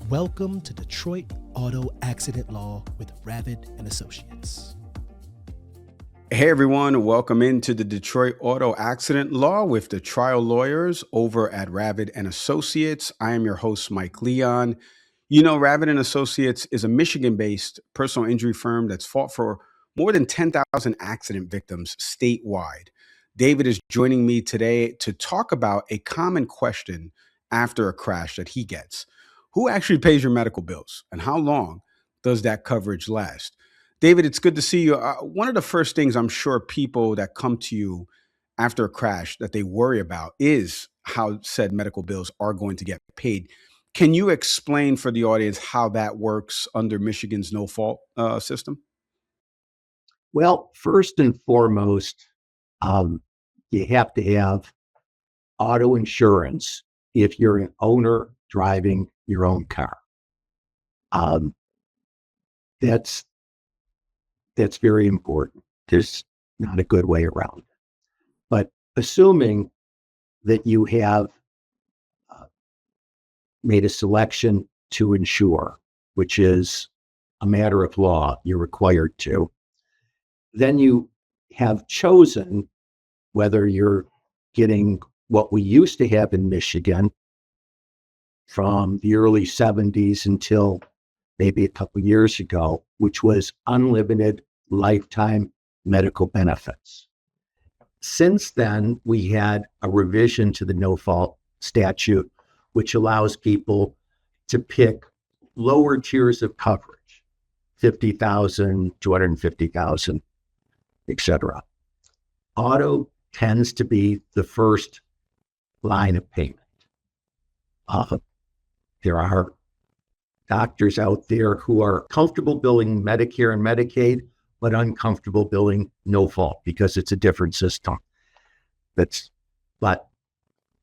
Welcome to Detroit Auto Accident Law with Ravid and Associates. Hey everyone, welcome into the Detroit Auto Accident Law with the trial lawyers over at Ravid and Associates. I am your host, Mike Leon. You know, Ravid and Associates is a Michigan-based personal injury firm that's fought for more than 10,000 accident victims statewide. David is joining me today to talk about a common question after a crash that he gets. Who actually pays your medical bills, and how long does that coverage last? David, it's good to see you. One of the first things I'm sure people that come to you after a crash that they worry about is how said medical bills are going to get paid. Can you explain for the audience how that works under Michigan's no-fault system? Well, first and foremost, you have to have auto insurance if you're an owner driving your own car. That's very important. There's not a good way around it. But assuming that you have made a selection to insure, which is a matter of law, you're required to, then you have chosen whether you're getting what we used to have in Michigan from the early 70s until maybe a couple years ago, which was unlimited lifetime medical benefits. Since then, we had a revision to the no-fault statute, which allows people to pick lower tiers of coverage, 50,000, 250,000, etc. Auto tends to be the first line of payment. There are doctors out there who are comfortable billing Medicare and Medicaid, but uncomfortable billing no fault because it's a different system. But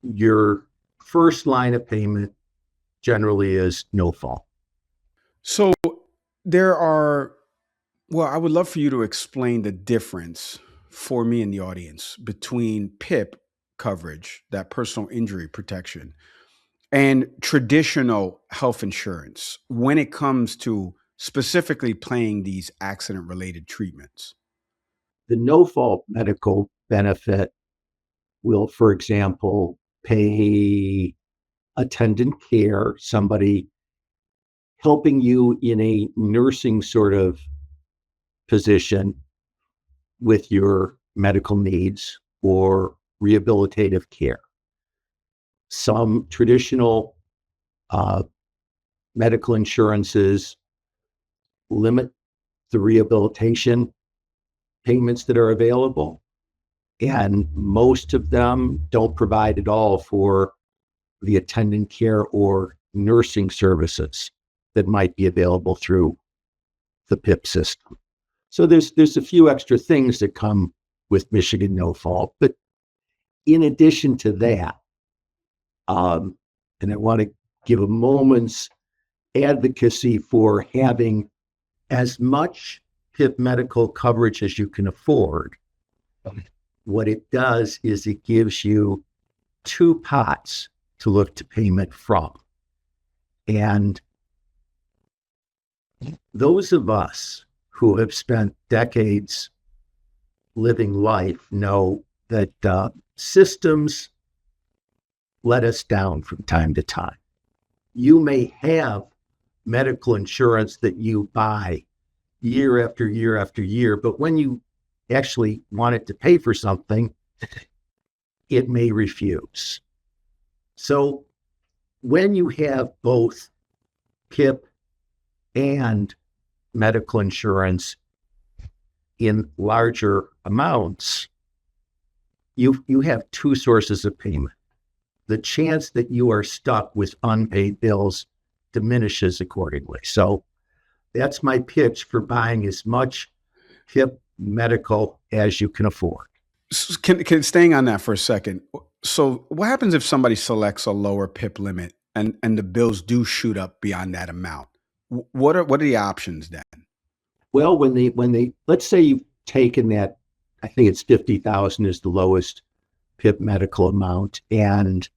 your first line of payment generally is no fault. So I would love for you to explain the difference for me in the audience between PIP coverage, that personal injury protection, and traditional health insurance when it comes to specifically paying these accident-related treatments. The no-fault medical benefit will, for example, pay attendant care, somebody helping you in a nursing sort of position with your medical needs or rehabilitative care. Some traditional medical insurances limit the rehabilitation payments that are available, and most of them don't provide at all for the attendant care or nursing services that might be available through the PIP system. So there's a few extra things that come with Michigan no fault, but in addition to that, and I want to give a moment's advocacy for having as much PIP medical coverage as you can afford. What it does is it gives you two pots to look to payment from. And those of us who have spent decades living life know that systems let us down from time to time. You may have medical insurance that you buy year after year after year, but when you actually want it to pay for something, it may refuse. So when you have both PIP and medical insurance in larger amounts, you have two sources of payment. The chance that you are stuck with unpaid bills diminishes accordingly. So that's my pitch for buying as much PIP medical as you can afford. Staying on that for a second. So what happens if somebody selects a lower PIP limit and the bills do shoot up beyond that amount? What are the options then? Well, when they let's say you've taken that, I think it's 50,000 is the lowest PIP medical amount, and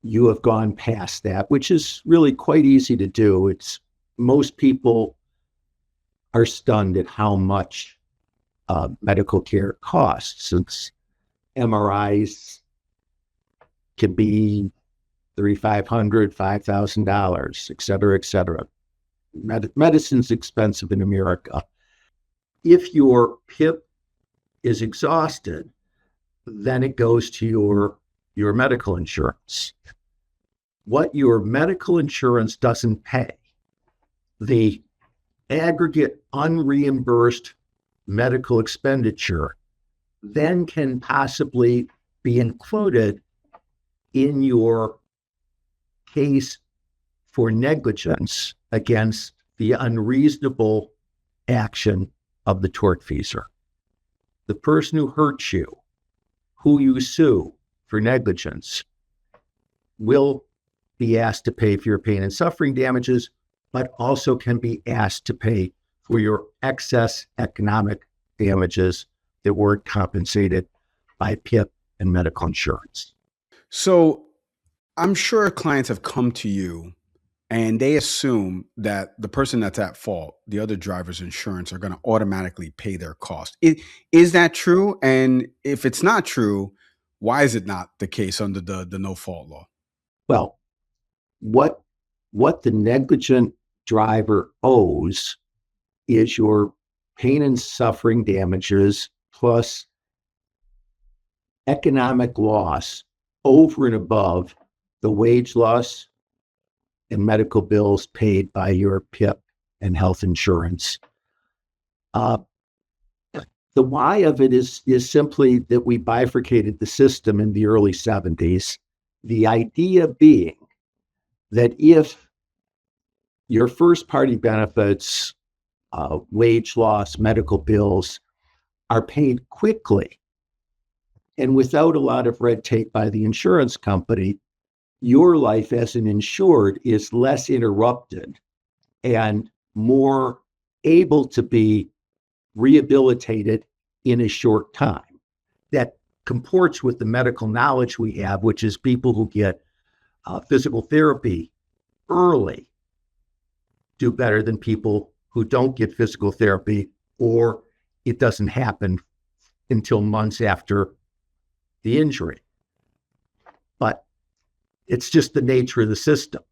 you have gone past that, which is really quite easy to do. Most people are stunned at how much medical care costs, since MRIs can be $3,500, $5,000, et cetera, et cetera. Medicine's expensive in America. If your PIP is exhausted, then it goes to your medical insurance. What your medical insurance doesn't pay, the aggregate unreimbursed medical expenditure, then can possibly be included in your case for negligence against the unreasonable action of the tortfeasor. The person who hurts you, who you sue for negligence, will be asked to pay for your pain and suffering damages, but also can be asked to pay for your excess economic damages that weren't compensated by PIP and medical insurance. So I'm sure clients have come to you and they assume that the person that's at fault, the other driver's insurance, are going to automatically pay their cost. Is that true? And if it's not true, why is it not the case under the no fault law? Well, what the negligent driver owes is your pain and suffering damages plus economic loss over and above the wage loss and medical bills paid by your PIP and health insurance. The why of it is simply that we bifurcated the system in the early 70s. The idea being that if your first party benefits, wage loss, medical bills are paid quickly and without a lot of red tape by the insurance company, your life as an insured is less interrupted and more able to be rehabilitated in a short time. That comports with the medical knowledge we have, which is people who get physical therapy early do better than people who don't get physical therapy, or it doesn't happen until months after the injury. But it's just the nature of the system.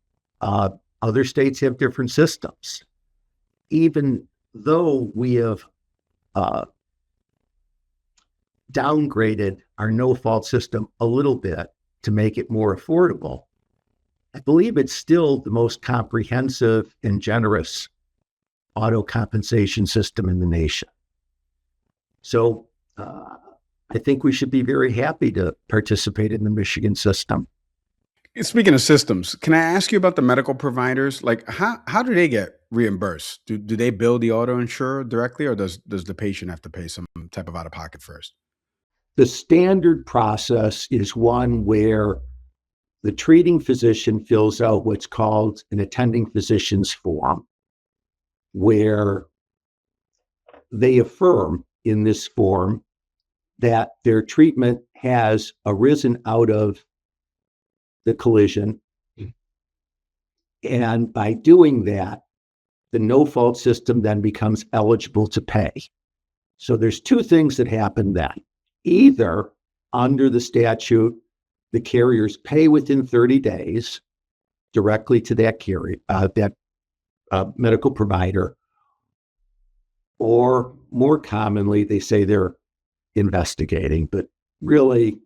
Other states have different systems. Even though we have downgraded our no-fault system a little bit to make it more affordable, I believe it's still the most comprehensive and generous auto compensation system in the nation. So I think we should be very happy to participate in the Michigan system. Speaking of systems, can I ask you about the medical providers? Like, how do they get reimbursed? Do they bill the auto insurer directly, or does the patient have to pay some type of out of pocket first? The standard process is one where the treating physician fills out what's called an attending physician's form, where they affirm in this form that their treatment has arisen out of the collision. And by doing that, the no-fault system then becomes eligible to pay. So there's two things that happen then. Either under the statute, the carriers pay within 30 days directly to that carrier, that medical provider, or more commonly, they say they're investigating, but really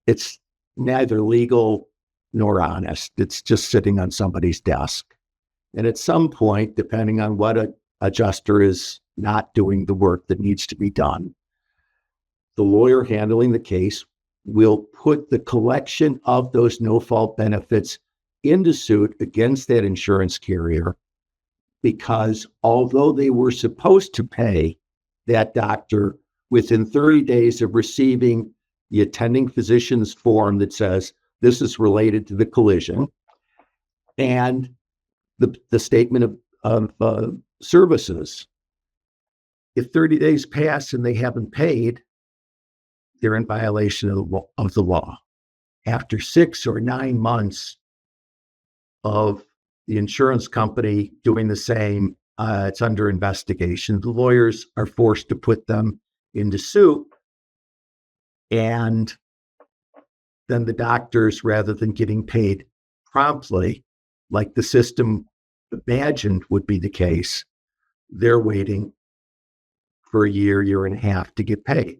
it's neither legal nor honest. It's just sitting on somebody's desk. And at some point, depending on what an adjuster is not doing the work that needs to be done, the lawyer handling the case will put the collection of those no-fault benefits into suit against that insurance carrier, because although they were supposed to pay that doctor within 30 days of receiving the attending physician's form that says this is related to the collision and the statement of services, if 30 days pass and they haven't paid, they're in violation of the law. after 6 or 9 months of the insurance company doing the same, it's under investigation. The lawyers are forced to put them into suit. And then the doctors, rather than getting paid promptly, like the system imagined would be the case, they're waiting for a year and a half to get paid.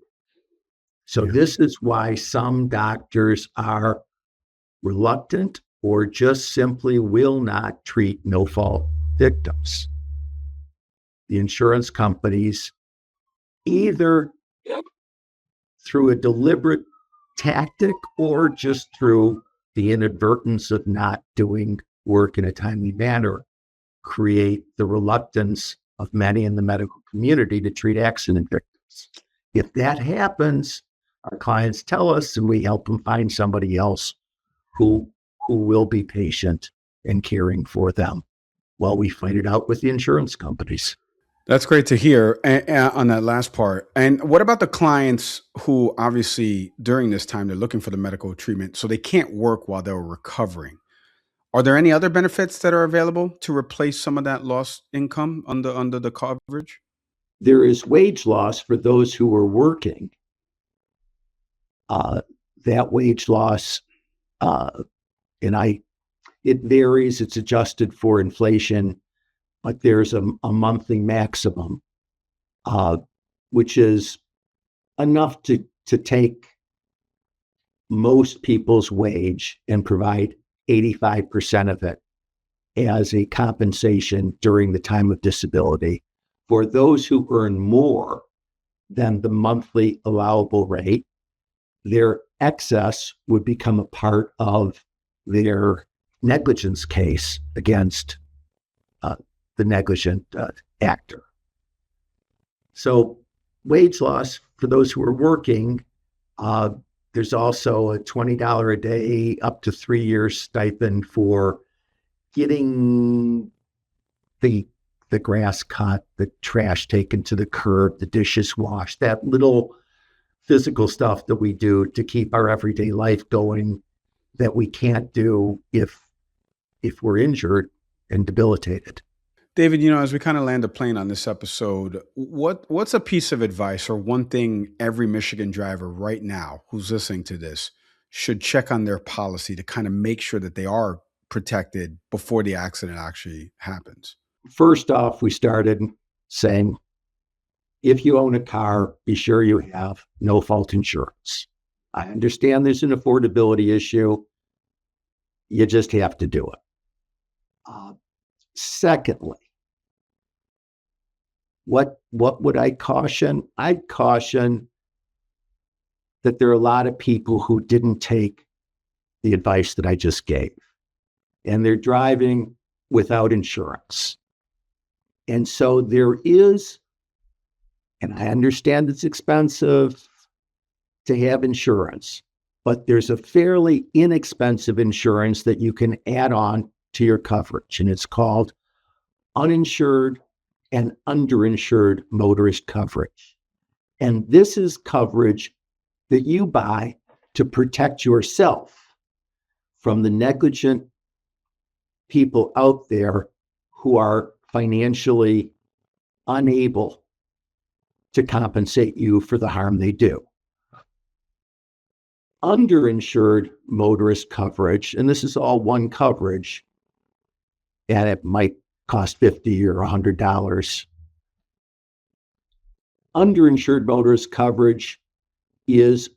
So this is why some doctors are reluctant or just simply will not treat no-fault victims. The insurance companies, either through a deliberate tactic or just through the inadvertence of not doing work in a timely manner, create the reluctance of many in the medical community to treat accident victims. If that happens, our clients tell us and we help them find somebody else who will be patient and caring for them while we fight it out with the insurance companies. That's great to hear on that last part. And what about the clients who obviously during this time, they're looking for the medical treatment, so they can't work while they're recovering? Are there any other benefits that are available to replace some of that lost income under the coverage? There is wage loss for those who are working. That wage loss, it varies, it's adjusted for inflation, but there's a monthly maximum, which is enough to take most people's wage and provide 85% of it as a compensation during the time of disability. For those who earn more than the monthly allowable rate, their excess would become a part of their negligence case against the negligent actor. So wage loss for those who are working, there's also a $20 a day, up to 3 years stipend for getting the grass cut, the trash taken to the curb, the dishes washed, that little physical stuff that we do to keep our everyday life going that we can't do if we're injured and debilitated. David, as we kind of land the plane on this episode, what's a piece of advice or one thing every Michigan driver right now who's listening to this should check on their policy to kind of make sure that they are protected before the accident actually happens? First off, we started saying, if you own a car, be sure you have no-fault insurance. I understand there's an affordability issue. You just have to do it. Secondly, what would I caution? I'd caution that there are a lot of people who didn't take the advice that I just gave, and they're driving without insurance. And so there is, and I understand it's expensive to have insurance, but there's a fairly inexpensive insurance that you can add on to your coverage, and it's called uninsured and underinsured motorist coverage. And this is coverage that you buy to protect yourself from the negligent people out there who are financially unable to compensate you for the harm they do. Underinsured motorist coverage, and this is all one coverage, and it might cost $50 or $100. Underinsured motorist coverage is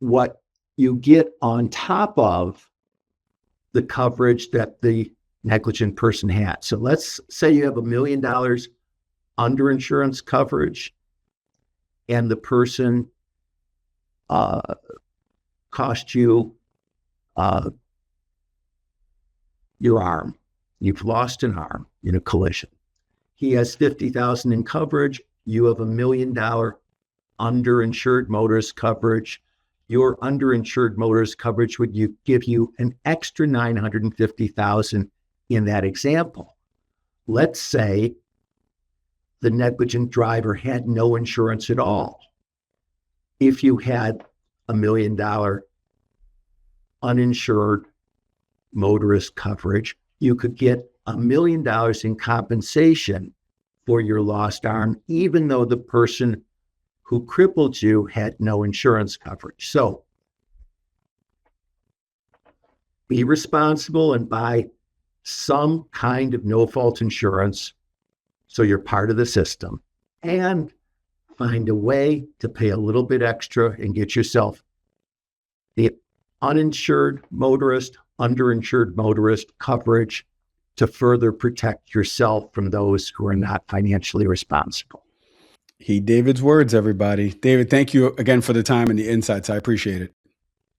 what you get on top of the coverage that the negligent person had. So let's say you have $1 million underinsurance coverage, and the person cost you your arm. You've lost an arm in a collision. He has $50,000 in coverage. You have $1 million underinsured motorist coverage. Your underinsured motorist coverage would give you an extra $950,000 in that example. Let's say the negligent driver had no insurance at all. If you had $1 million uninsured motorist coverage, you could get $1 million in compensation for your lost arm, even though the person who crippled you had no insurance coverage. So be responsible and buy some kind of no-fault insurance so you're part of the system, and find a way to pay a little bit extra and get yourself the uninsured motorist, underinsured motorist coverage to further protect yourself from those who are not financially responsible. Heed David's words, everybody. David, thank you again for the time and the insights. I appreciate it.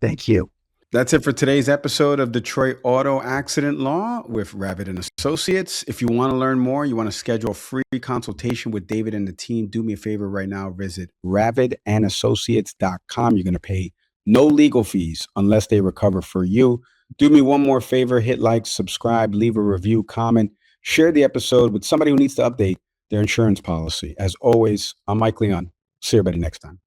Thank you. That's it for today's episode of Detroit Auto Accident Law with Ravid and Associates. If you want to learn more, you want to schedule a free consultation with David and the team, do me a favor right now. Visit ravidandassociates.com. You're going to pay no legal fees unless they recover for you. Do me one more favor. Hit like, subscribe, leave a review, comment, share the episode with somebody who needs to update their insurance policy. As always, I'm Mike Leon. See everybody next time.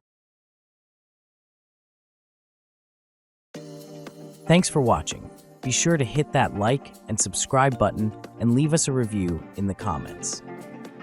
Thanks for watching. Be sure to hit that like and subscribe button and leave us a review in the comments.